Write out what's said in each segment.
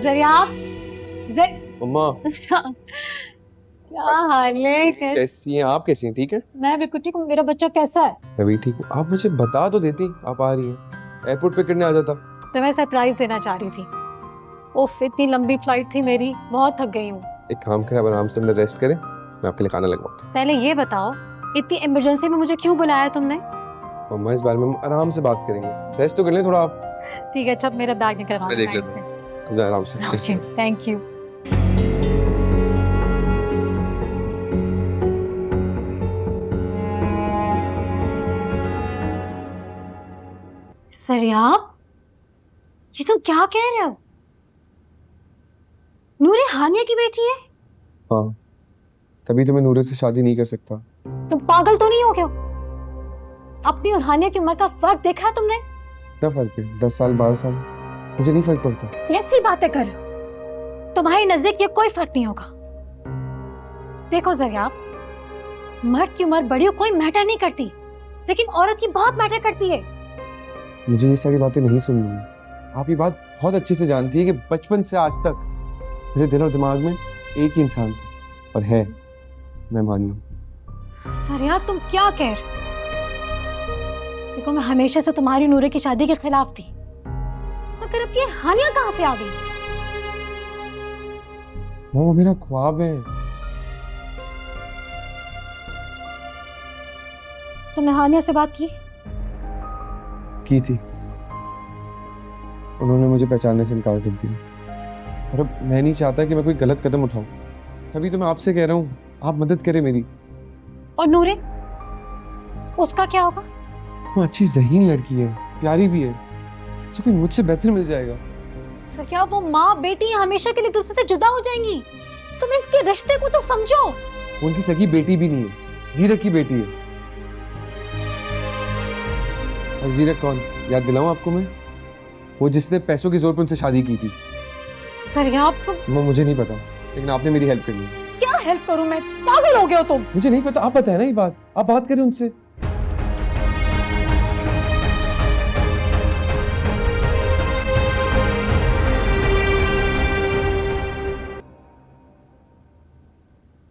ज़रियाब, मम्मा क्या हाल है? कैसी हैं आप? कैसी हैं? ठीक है? मैं बिल्कुल ठीक हूँ। मेरा बच्चा कैसा है? मैं भी ठीक हूँ। आप मुझे बता तो देती आप आ रही हैं, एयरपोर्ट पे करने आ जाता। तो मैं सरप्राइज देना चाह रही थी। उफ, इतनी लंबी फ्लाइट थी मेरी, बहुत थक गई हूँ। एक काम करें, आप आराम से अंदर रेस्ट करें, मैं आपके लिए खाना लगवाता हूँ। पहले ये बताओ, इतनी इमरजेंसी में मुझे क्यों बुलाया तुमने? मम्मा इस बारे में हम आराम से बात करेंगे, रेस्ट तो कर लें थोड़ा आप। ठीक है, अच्छा मेरा बैग निकलवा मैं दो देख बैग लेता से। हूँ, आप आराम से रेस्ट ओके, करें। Thank you. सरियाब, ये तुम क्या कह रहे हो? नूरे हानिया की बेटी है? हाँ, तभी तो मैं नूरे से शादी नहीं कर सकता। तुम पागल तो नहीं हो क्या? अपनी और हानिया की उम्र का फर्क देखा है तुमने? क्या फर्क है? 10 साल 12 साल, मुझे नहीं फर्क पड़ता। ऐसी बातें कर रहे हो? तुम्हारी नजदीक ये कोई फर्क नहीं होगा। देखो जरियाब, मर्द की उम्र बड़ी हो कोई मैटर नहीं करती, लेकिन औरत की बहुत मैटर करती है। मुझे ये सारी बातें नहीं सुननी है। आप ये बात बहुत अच्छे से जानती है कि बचपन से आज तक मेरे दिल और दिमाग में एक ही इंसान था, और है, मैं मानी हूँ। सरियाब, तुम क्या कह रहे हो? देखो, मैं हमेशा से तुम्हारी नूरे की शादी के खिलाफ थी, मगर अब ये हानिया कहाँ से आ गई? वो मेरा ख्वाब है। तुमने हानिया से बात की थी, उन्होंने मुझे पहचानने से इनकार कर दिया, और अब मैं नहीं चाहता कि मैं कोई गलत कदम उठाऊं, तभी तो मैं आपसे कह रहा हूँ, आप मदद करें मेरी। और नूरे, उसका क्या होगा? वो अच्छी ज़हीन लड़की है, प्यारी भी है, जो कोई मुझसे बेहतर मिल जाएगा। सरियाब, वो माँ बेटी हमेशा के लिए दूसरे से जुदा हो जाएंगी। तुम इनके रिश्ते को तो समझो। वो उनकी सगी बेटी भी नहीं है, जीरक की बेटी है। और जीरक कौन, याद दिलाऊं आपको मैं? वो जिसने पैसों के जोर पर उनसे शादी की थी। सरियाब, तुम वो मुझे नहीं पता, लेकिन आपने मेरी हेल्प करनी है। क्या हेल्प करूं मैं? पागल हो गए हो तुम? मुझे नहीं पता, आप बताए ना ये बात, आप बात करें उनसे।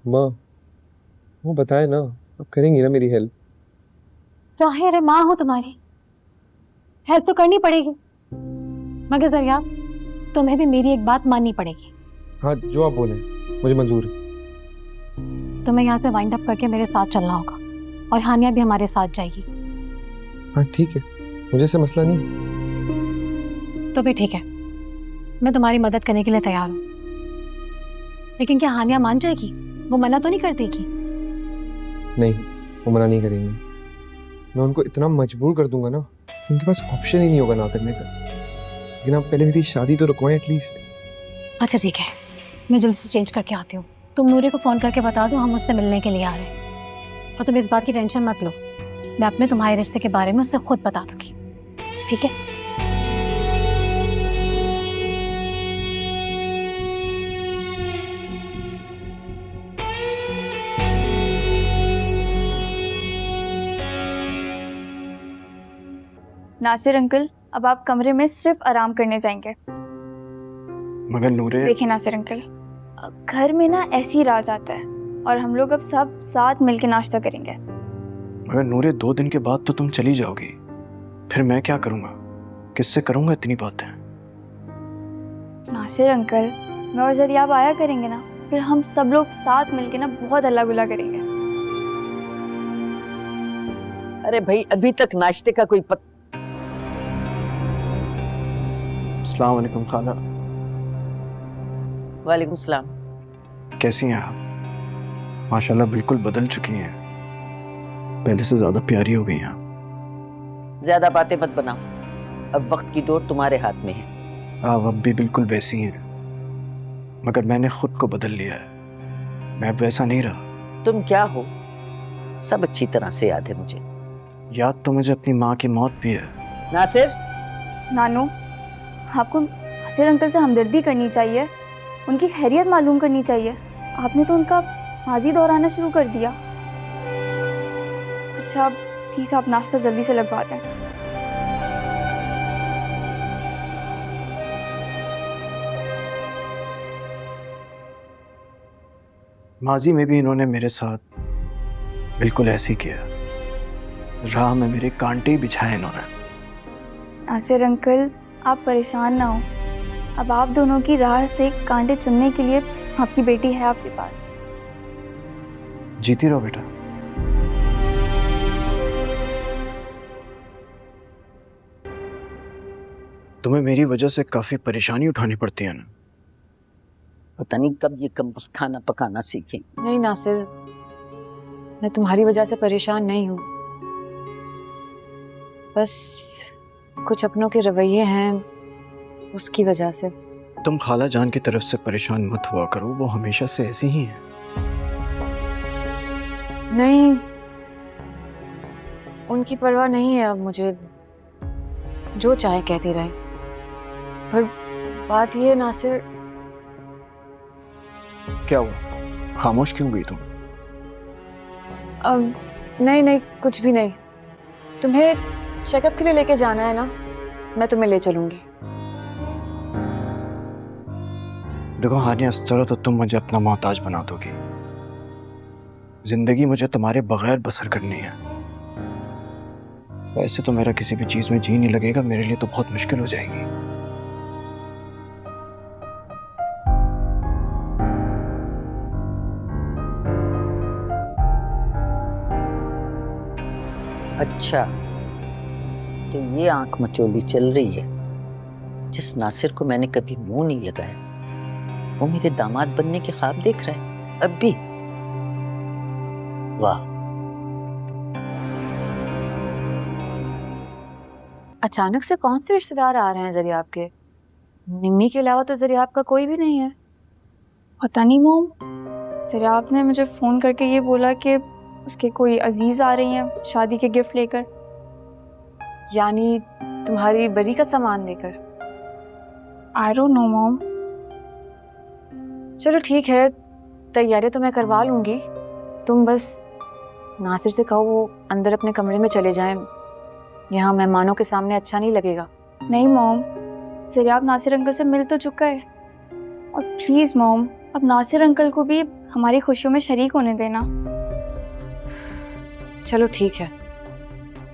माँ, वो बताए ना, आप करेंगी ना मेरी हेल्प? जाहिर है माँ हो तुम्हारी, हेल्प तो करनी पड़ेगी, मगर जरिया तुम्हें भी मेरी एक बात माननी पड़ेगी। हाँ, जो आप बोले मुझे मंजूर है। तुम्हें यहाँ से वाइंड अप करके मेरे साथ चलना होगा, और हानिया भी हमारे साथ जाएगी। हाँ ठीक है, मुझे से मसला नहीं। तो भी ठीक है, मैं तुम्हारी मदद करने के लिए तैयार हूँ, लेकिन क्या हानिया मान जाएगी? वो मना तो नहीं कर देगी? नहीं, वो मना नहीं करेंगे। मैं उनको इतना मजबूर कर दूंगा ना, उनके पास ऑप्शन ही नहीं होगा ना करने का। लेकिन आप पहले मेरी शादी तो रुकवाएं एटलीस्ट। अच्छा ठीक है, मैं जल्दी से चेंज करके आती हूँ। तुम नूरे को फ़ोन करके बता दो हम उससे मिलने के लिए आ रहे हैं, और तुम इस बात की टेंशन मत लो, मैं अपने तुम्हारे रिश्ते के बारे में उससे खुद बता दूंगी, ठीक है? नासिर अंकल, अब आप कमरे में सिर्फ आराम करने जाएंगे। मगर नूरे, देखिए नासिर अंकल, घर में ना ऐसी राज आता है, और हम लोग अब सब साथ मिलके नाश्ता करेंगे। मगर नूरे 2 दिन के बाद तो तुम चली जाओगी, फिर मैं क्या करूँगा? किससे करूँगा इतनी बातें? नासिर अंकल, मैं और जरियाब आया करेंगे ना, फिर हम सब लोग साथ मिलके ना बहुत अल्लाह गुला करेंगे। अरे भाई, अभी तक नाश्ते का कोई अस्सलाम वालेकुम खाला। वालेकुम सलाम। कैसी हैं आप? माशाल्लाह बिल्कुल बदल चुकी हैं, पहले से ज्यादा प्यारी हो गई हैं आप। ज्यादा बातें मत बनाओ, अब वक्त की डोर तुम्हारे हाथ में है। आप अब भी बिल्कुल वैसी हैं, मगर मैंने खुद को बदल लिया है, मैं अब वैसा नहीं रहा। तुम क्या हो सब अच्छी तरह से याद है मुझे। याद तो मुझे अपनी माँ की मौत भी है। नासिर, नानू, आपको नासिर अंकल से हमदर्दी करनी चाहिए, उनकी खैरियत मालूम करनी चाहिए। आपने तो उनका माजी दोहराना शुरू कर दिया। अच्छा प्लीज़ आप नाश्ता जल्दी से लगवा दें। माजी में भी इन्होंने मेरे साथ बिल्कुल ऐसे ही किया। राह में मेरे कांटे ही बिछाए इन्होंने। नासिर अंकल, आप परेशान ना हो। अब आप दोनों की राह से कांटे चुनने के लिए आपकी बेटी है आपके पास। जीती रहो बेटा। तुम्हें मेरी वजह से काफी परेशानी उठानी पड़ती है ना। पता नहीं कब ये कम्पोस्ट खाना पकाना सीखें। नहीं नासिर, मैं तुम्हारी वजह से परेशान नहीं हूँ। बस कुछ अपनों के रवैये हैं, उसकी वजह से। तुम खाला जान की तरफ से परेशान मत हुआ करो, वो हमेशा से ऐसी ही है। नहीं, उनकी परवाह नहीं है अब मुझे, जो चाहे कहते रहे। पर बात ये नासिर। क्या हुआ, खामोश क्यों गई तुम? अब नहीं नहीं, कुछ भी नहीं। तुम्हें चेकअप के लिए लेके जाना है ना, मैं तुम्हें ले चलूंगी। देखो हानिया, इस तरह तो तुम मुझे अपना मोहताज बना दोगी। जिंदगी मुझे तुम्हारे बगैर बसर करनी है। वैसे तो मेरा किसी भी चीज में जी नहीं लगेगा, मेरे लिए तो बहुत मुश्किल हो जाएगी। अच्छा, तो ये आंख मचोली चल रही है। जिस नासिर को मैंने कभी मुंह नहीं लगाया, वो मेरे दामाद बनने के ख्वाब देख रहा है अब भी। वाह। अचानक से कौन से रिश्तेदार आ रहे हैं ज़रिया आपके? निम्मी के अलावा तो ज़रिया आपका कोई भी नहीं है। पता नहीं मोम, सिराब ने मुझे फ़ोन करके ये बोला कि उसके कोई अजीज़ आ रही हैं शादी के गिफ्ट लेकर। यानी तुम्हारी बरी का सामान लेकर? आई डोंट नो मोम। चलो ठीक है, तैयारी तो मैं करवा लूँगी। तुम बस नासिर से कहो वो अंदर अपने कमरे में चले जाएं। यहाँ मेहमानों के सामने अच्छा नहीं लगेगा। नहीं मोम, सिराब नासिर अंकल से मिल तो चुका है। और प्लीज़ मोम, अब नासिर अंकल को भी हमारी खुशियों में शरीक होने देना। चलो ठीक है,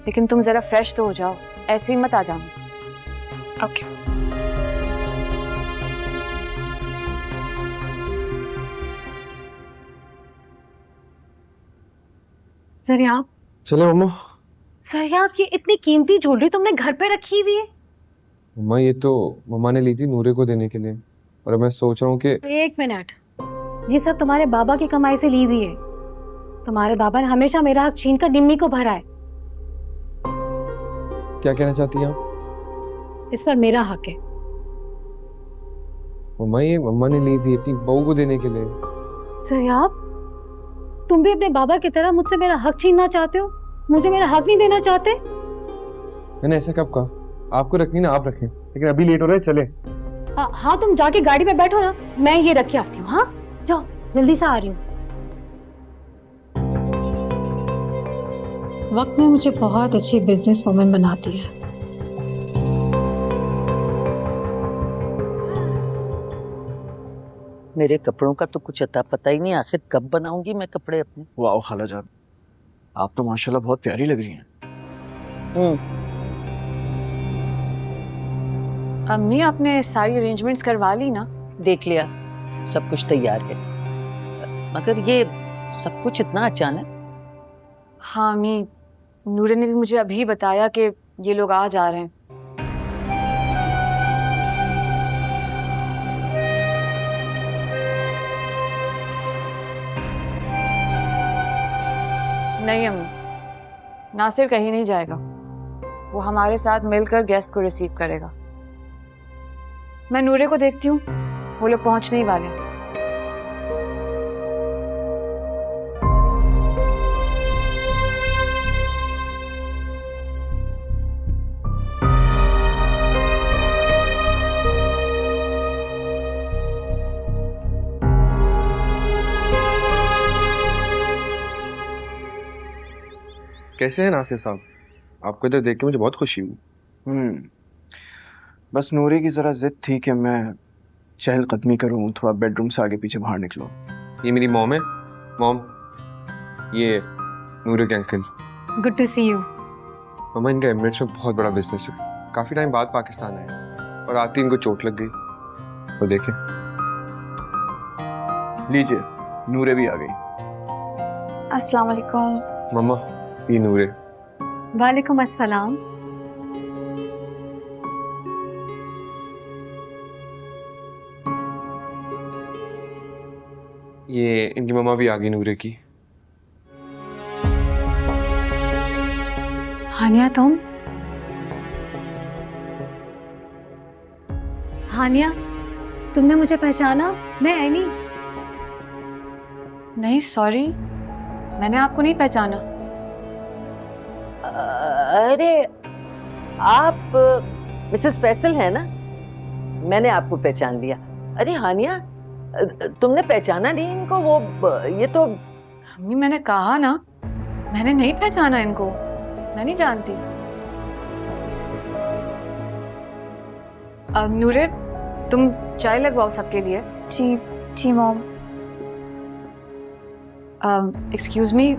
लेकिन तुम ज़रा फ्रेश तो हो जाओ, ऐसे ही मत आ जाना। ओके। ज़रियाब, चले मम्मा। ज़रियाब, ये इतनी कीमती ज्वेलरी तुमने घर पे रखी हुई है? मम्मा ये तो मम्मा ने ली थी नूरे को देने के लिए, और मैं सोच रहा हूँ कि एक मिनट, ये सब तुम्हारे बाबा की कमाई से ली हुई है। तुम्हारे बाबा ने हमेशा मेरा हक छीन कर निम्मी को भरा है। क्या कहना चाहती हैं आप? इस पर मेरा हक है। मम्मा ये मम्मा ने ली थी अपनी बहू को देने के लिए। ज़रियाब, तुम भी अपने बाबा की तरह मुझसे मेरा हक छीनना चाहते हो? मुझे मेरा हक नहीं देना चाहते? मैंने ऐसा कब कहा? आपको रखनी ना आप रखें, लेकिन अभी लेट हो रहा है, चले। हाँ, तुम जाके गाड़ी में बैठो ना, मैं ये रख के आती हूँ। हाँ जाओ, जल्दी से आ रही हूँ। वक्त ने मुझे बहुत अच्छी बिजनेस वुमन बनाती है। मेरे कपड़ों का तो कुछ अता पता ही नहीं, आखिर कब बनाऊंगी मैं कपड़े अपने। वाह खाला जान, आप तो माशाल्लाह बहुत प्यारी लग रही हैं। अम्मी, आपने सारी अरेंजमेंट्स करवा ली ना? देख लिया, सब कुछ तैयार है, मगर ये सब कुछ इतना अचानक। हाँ अम्मी, नूरे ने भी मुझे अभी बताया कि ये लोग आ जा रहे हैं। नहीं अम्मी, नासिर कहीं नहीं जाएगा। वो हमारे साथ मिलकर गेस्ट को रिसीव करेगा। मैं नूरे को देखती हूँ, वो लोग पहुंचने ही वाले हैं। कैसे हैं नासिर साहब? आपको इधर देख के मुझे बहुत खुशी हुई। बस नूरे की जरा जिद थी कि मैं चहलकदमी करूं, थोड़ा बेडरूम से आगे पीछे बाहर निकलूं। ये मेरी मॉम है। मॉम, ये नूरे के uncle. Good to see you. मामा, इनका एमिरेट्स में बहुत बड़ा बिजनेस है। काफी टाइम बाद पाकिस्तान आए और आते ही इनको चोट लग गई। वो देखे। लीजिए, नूरे भी आ गई। अस्सलाम वालेकुम। मामा, ये नूरे। वालेकुम अस्सलाम। ये इनकी मामा भी आ गई नूरे की। हानिया, तुम? हानिया, तुमने मुझे पहचाना? मैं एनी। नहीं, सॉरी, मैंने आपको नहीं पहचाना। अरे आप मिसेस फैसल हैं ना? मैंने आपको पहचान लिया। अरे हानिया, तुमने पहचाना नहीं इनको? वो ये तो अम्मी, मैंने कहा ना, मैंने नहीं पहचाना इनको, मैं नहीं जानती। अब नूरे, तुम चाय लगवाओ सबके लिए। जी जी मॉम। एक्सक्यूज मी,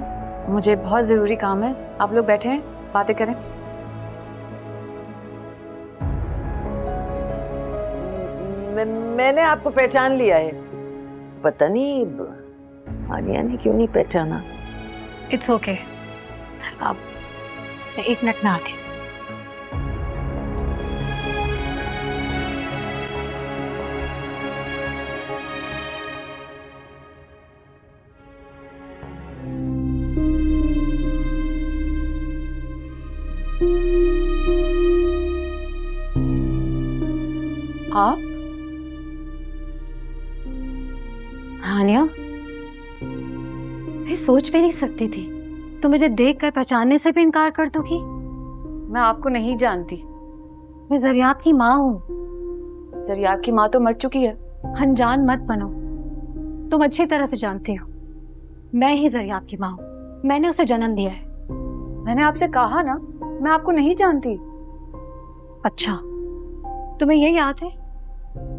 मुझे बहुत ज़रूरी काम है, आप लोग बैठे हैं, बातें करें। मैंने आपको पहचान लिया है। पता नहीं हानिया ने क्यों नहीं पहचाना। It's okay. अब मैं 1 मिनट में आती हूँ। आप? हानिया, मैं सोच भी नहीं सकती थी तो मुझे देखकर पहचानने से भी इनकार कर दोगी। मैं आपको नहीं जानती। मैं जरियाब की माँ हूँ। जरियाब की माँ तो मर चुकी है। अनजान मत बनो, तुम अच्छी तरह से जानती हो मैं ही जरियाब की माँ हूँ। मैंने उसे जन्म दिया है। मैंने आपसे कहा ना, मैं आपको नहीं जानती। अच्छा, तुम्हें ये याद है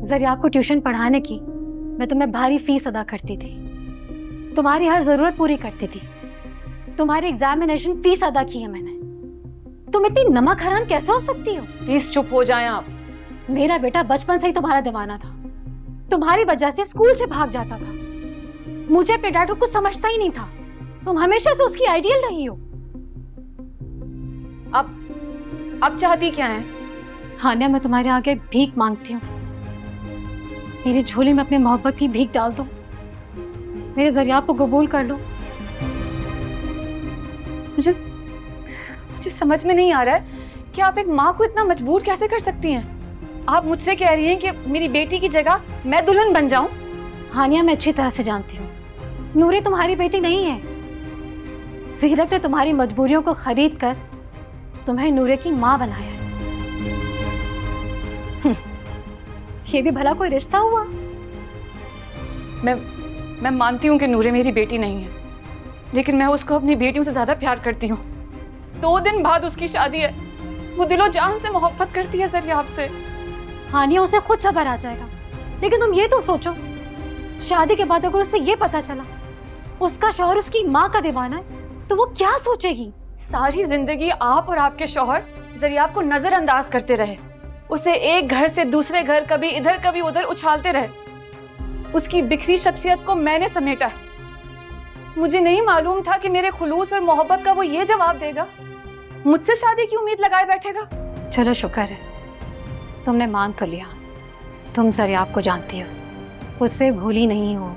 जरियाब को ट्यूशन पढ़ाने की मैं तुम्हें भारी फीस अदा करती थी, तुम्हारी हर जरूरत पूरी करती थी, तुम्हारी एग्जामिनेशन फीस अदा की है मैंने। तुम इतनी नमक हराम कैसे हो सकती हो? प्लीज चुप हो जाएं आप। मेरा बेटा बचपन से ही तुम्हारा दीवाना था, तुम्हारी वजह से स्कूल से भाग जाता था। मुझे अपने डैड को कुछ समझता ही नहीं था। तुम हमेशा से उसकी आइडियल रही हो। अब चाहती क्या है? हानिया, मैं तुम्हारे आगे भीख मांगती हूँ। मेरी झोली में अपने मोहब्बत की भीख डाल दो, मेरे जरियाब को कबूल कर लो। मुझे समझ में नहीं आ रहा है कि आप एक माँ को इतना मजबूर कैसे कर सकती हैं। आप मुझसे कह रही हैं कि मेरी बेटी की जगह मैं दुल्हन बन जाऊं? हानिया, मैं अच्छी तरह से जानती हूँ नूरी तुम्हारी बेटी नहीं है। सीरत ने तुम्हारी मजबूरियों को खरीद कर तुम्हें नूरे की माँ बनाया है। ये भी भला कोई रिश्ता हुआ? मैं मानती हूँ कि नूरे मेरी बेटी नहीं है, लेकिन मैं उसको अपनी बेटियों से ज्यादा प्यार करती हूँ। 2 दिन बाद उसकी शादी है। वो दिलो जान से मोहब्बत करती है जरियाब से। हानिया, उसे खुद सब्र आ जाएगा, लेकिन तुम ये तो सोचो, शादी के बाद अगर उसे ये पता चला उसका शौहर उसकी माँ का दीवाना है तो वो क्या सोचेगी? सारी जिंदगी आप और आपके शौहर जरियाब को नजरअंदाज करते रहे, उसे एक घर से दूसरे घर, कभी इधर कभी उधर उछालते रहे। उसकी बिखरी शख्सियत को मैंने समेटा है। मुझे नहीं मालूम था कि मेरे खुलूस और मोहब्बत का वो ये जवाब देगा, मुझसे शादी की उम्मीद लगाए बैठेगा। चलो शुक्र है तुमने मान तो लिया। तुम जरियाब को जानती हो, उससे भूली नहीं हो।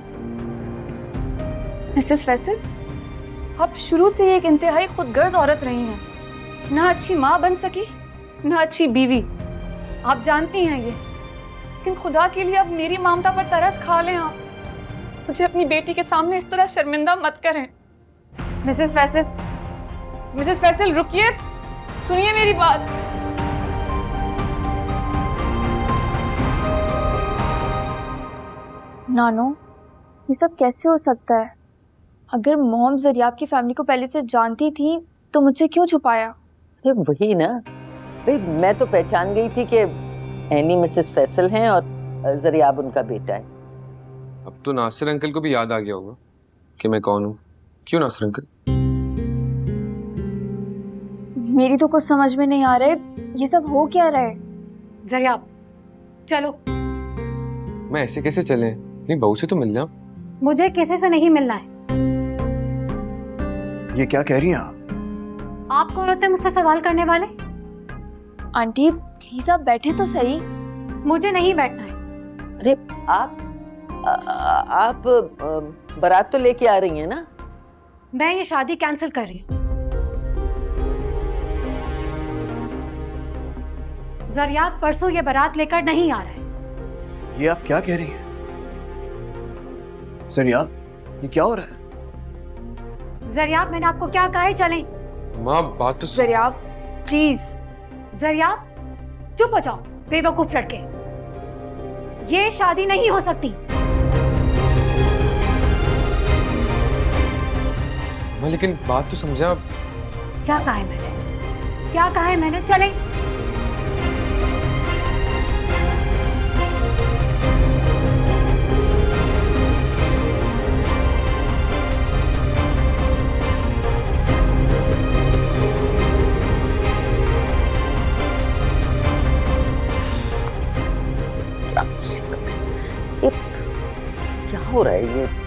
मिसेस फैसल, आप शुरू से एक इंतहाई खुदगर्ज औरत रही हैं। ना अच्छी माँ बन सकी, ना अच्छी बीवी। आप जानती हैं ये, लेकिन खुदा के लिए अब मेरी ममता पर तरस खा लें आप। मुझे अपनी बेटी के सामने इस तरह शर्मिंदा मत करें। मिसेस फैसल रुकिए, सुनिए मेरी बात। नानो, ये सब कैसे हो सकता है? अगर मॉम जरियाब की फैमिली को पहले से जानती थी तो मुझसे क्यों छुपाया? अरे वही ना भाई, मैं तो पहचान गई थी कि एनी मिसेस फैसल हैं और जरियाब उनका बेटा है। अब तो नासिर अंकल को भी याद आ गया होगा कि मैं कौन हूँ। क्यों नासिर अंकल? मेरी तो कुछ समझ में नहीं आ रहा है, ये सब हो क्या रहा है? जरियाब चलो। मैं ऐसे कैसे चले? अपनी बहू से तो मिल जाओ। मुझे किसी से नहीं मिलना है। ये क्या कह रही हैं आप? आप कौन होते हैं मुझसे सवाल करने वाले? आंटी प्लीज आप बैठे तो सही। मुझे नहीं बैठना है। अरे आप बारात तो लेके आ रही हैं ना? मैं ये शादी कैंसिल कर रही हूँ। जरियाब परसों ये बारात लेकर नहीं आ रहा है। ये आप क्या कह रही हैं? जरियाब, ये क्या हो रहा है? जरियाब मैंने आपको क्या कहा है, चलें। माँ बात तो जरियाब प्लीज। जरियाब चुप हो जाओ बेवकूफ लड़के। ये शादी नहीं हो सकती। माँ लेकिन बात तो समझा। क्या कहा है मैंने? क्या कहा है मैंने? चलें। क्या मुसीबत है ये? क्या हो रहा है ये?